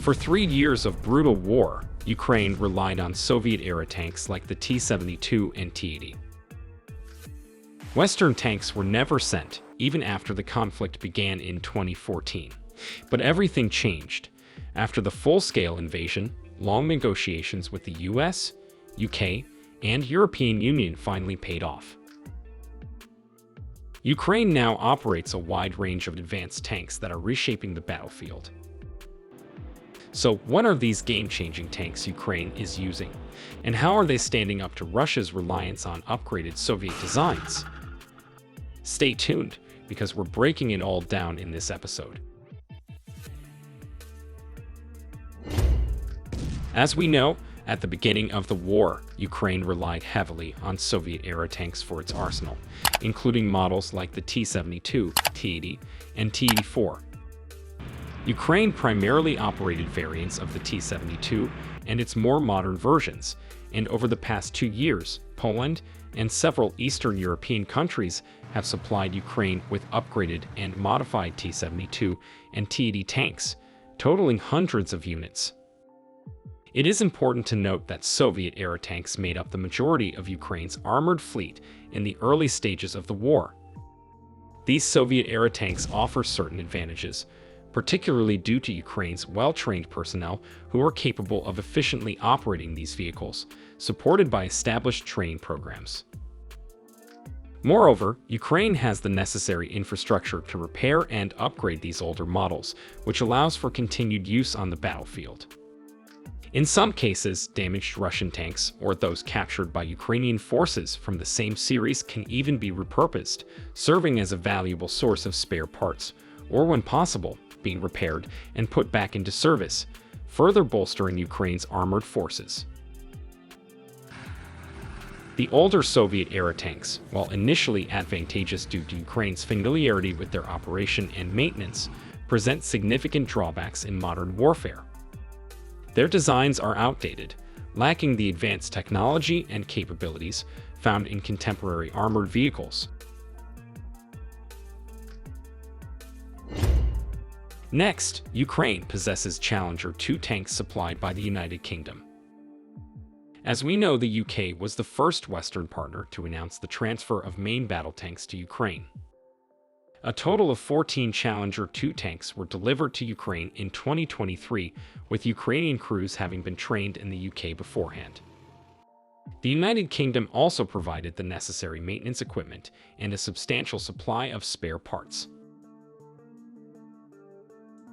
For 3 years of brutal war, Ukraine relied on Soviet-era tanks like the T-72 and T-80. Western tanks were never sent, even after the conflict began in 2014. But everything changed. After the full-scale invasion, long negotiations with the US, UK, and European Union finally paid off. Ukraine now operates a wide range of advanced tanks that are reshaping the battlefield. So, what are these game-changing tanks Ukraine is using? And how are they standing up to Russia's reliance on upgraded Soviet designs? Stay tuned, because we're breaking it all down in this episode. As we know, at the beginning of the war, Ukraine relied heavily on Soviet-era tanks for its arsenal, including models like the T-72, T-80, and T-84. Ukraine primarily operated variants of the T-72 and its more modern versions, and over the past 2 years, Poland and several Eastern European countries have supplied Ukraine with upgraded and modified T-72 and T-80 tanks, totaling hundreds of units. It is important to note that Soviet-era tanks made up the majority of Ukraine's armored fleet in the early stages of the war. These Soviet-era tanks offer certain advantages, particularly due to Ukraine's well-trained personnel who are capable of efficiently operating these vehicles, supported by established training programs. Moreover, Ukraine has the necessary infrastructure to repair and upgrade these older models, which allows for continued use on the battlefield. In some cases, damaged Russian tanks, or those captured by Ukrainian forces from the same series, can even be repurposed, serving as a valuable source of spare parts, or when possible, being repaired and put back into service, further bolstering Ukraine's armored forces. The older Soviet-era tanks, while initially advantageous due to Ukraine's familiarity with their operation and maintenance, present significant drawbacks in modern warfare. Their designs are outdated, lacking the advanced technology and capabilities found in contemporary armored vehicles. Next, Ukraine possesses Challenger 2 tanks supplied by the United Kingdom. As we know, the UK was the first Western partner to announce the transfer of main battle tanks to Ukraine. A total of 14 Challenger 2 tanks were delivered to Ukraine in 2023, with Ukrainian crews having been trained in the UK beforehand. The United Kingdom also provided the necessary maintenance equipment and a substantial supply of spare parts.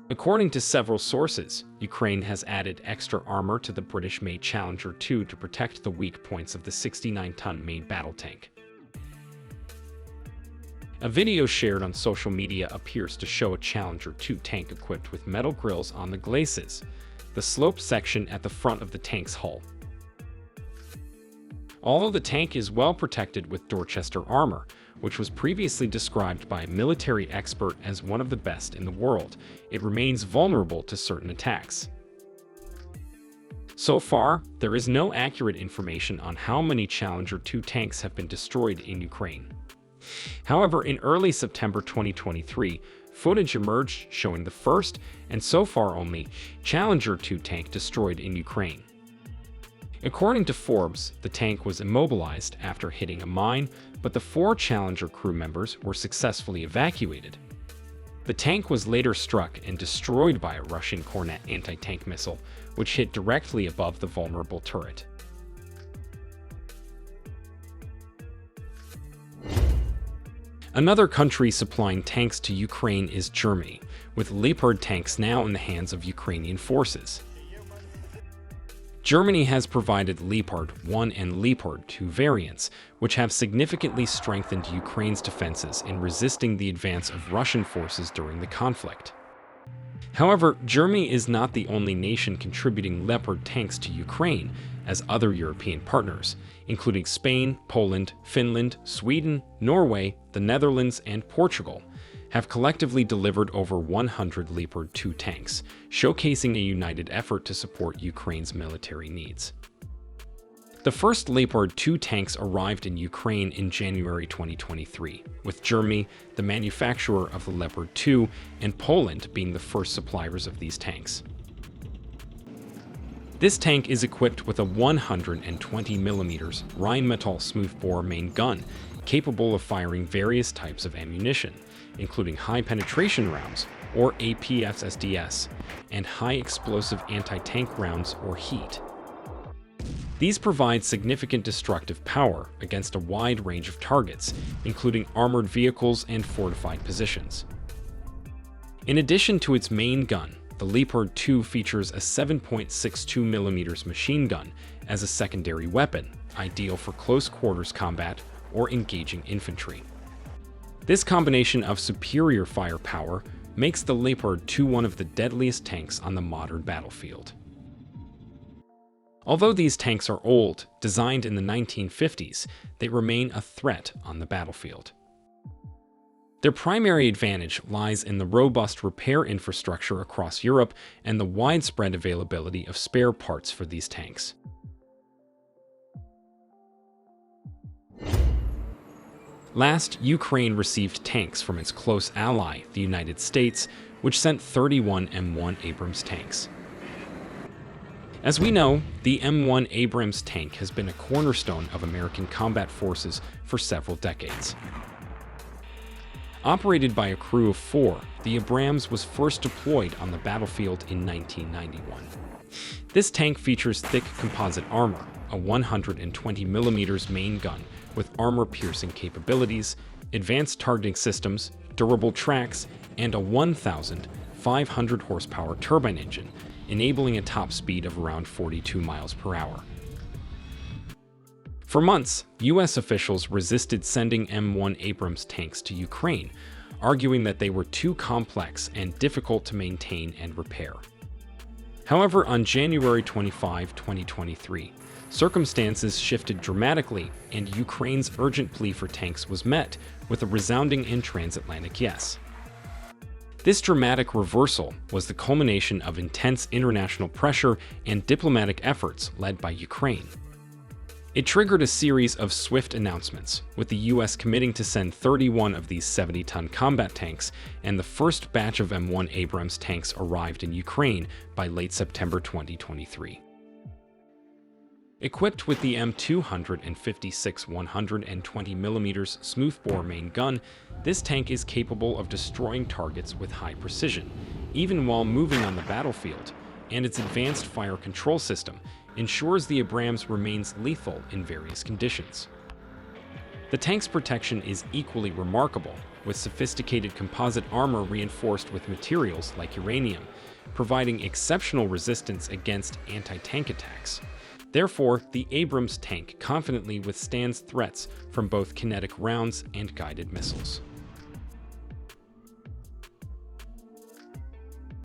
According to several sources, Ukraine has added extra armor to the British-made Challenger 2 to protect the weak points of the 69-ton main battle tank. A video shared on social media appears to show a Challenger 2 tank equipped with metal grills on the glacis, the sloped section at the front of the tank's hull. Although the tank is well protected with Dorchester armor, which was previously described by a military expert as one of the best in the world, it remains vulnerable to certain attacks. So far, there is no accurate information on how many Challenger 2 tanks have been destroyed in Ukraine. However, in early September 2023, footage emerged showing the first, and so far only, Challenger 2 tank destroyed in Ukraine. According to Forbes, the tank was immobilized after hitting a mine, but the 4 Challenger crew members were successfully evacuated. The tank was later struck and destroyed by a Russian Kornet anti-tank missile, which hit directly above the vulnerable turret. Another country supplying tanks to Ukraine is Germany, with Leopard tanks now in the hands of Ukrainian forces. Germany has provided Leopard 1 and Leopard 2 variants, which have significantly strengthened Ukraine's defenses in resisting the advance of Russian forces during the conflict. However, Germany is not the only nation contributing Leopard tanks to Ukraine, as other European partners, including Spain, Poland, Finland, Sweden, Norway, the Netherlands, and Portugal, have collectively delivered over 100 Leopard 2 tanks, showcasing a united effort to support Ukraine's military needs. The first Leopard 2 tanks arrived in Ukraine in January 2023, with Germany, the manufacturer of the Leopard 2, and Poland being the first suppliers of these tanks. This tank is equipped with a 120mm Rheinmetall smoothbore main gun, capable of firing various types of ammunition, including high-penetration rounds, or APSSDS, and high-explosive anti-tank rounds, or HEAT. These provide significant destructive power against a wide range of targets, including armored vehicles and fortified positions. In addition to its main gun, the Leopard 2 features a 7.62mm machine gun as a secondary weapon, ideal for close-quarters combat or engaging infantry. This combination of superior firepower makes the Leopard 2 one of the deadliest tanks on the modern battlefield. Although these tanks are old, designed in the 1950s, they remain a threat on the battlefield. Their primary advantage lies in the robust repair infrastructure across Europe and the widespread availability of spare parts for these tanks. Last, Ukraine received tanks from its close ally, the United States, which sent 31 M1 Abrams tanks. As we know, the M1 Abrams tank has been a cornerstone of American combat forces for several decades. Operated by a crew of 4, the Abrams was first deployed on the battlefield in 1991. This tank features thick composite armor, a 120mm main gun with armor-piercing capabilities, advanced targeting systems, durable tracks, and a 1,500 horsepower turbine engine, enabling a top speed of around 42 miles per hour. For months, U.S. officials resisted sending M1 Abrams tanks to Ukraine, arguing that they were too complex and difficult to maintain and repair. However, on January 25, 2023, circumstances shifted dramatically, and Ukraine's urgent plea for tanks was met with a resounding and transatlantic yes. This dramatic reversal was the culmination of intense international pressure and diplomatic efforts led by Ukraine. It triggered a series of swift announcements, with the U.S. committing to send 31 of these 70-ton combat tanks, and the first batch of M1 Abrams tanks arrived in Ukraine by late September 2023. Equipped with the M256 120mm smoothbore main gun, this tank is capable of destroying targets with high precision, even while moving on the battlefield, and its advanced fire control system ensures the Abrams remains lethal in various conditions. The tank's protection is equally remarkable, with sophisticated composite armor reinforced with materials like uranium, providing exceptional resistance against anti-tank attacks. Therefore, the Abrams tank confidently withstands threats from both kinetic rounds and guided missiles.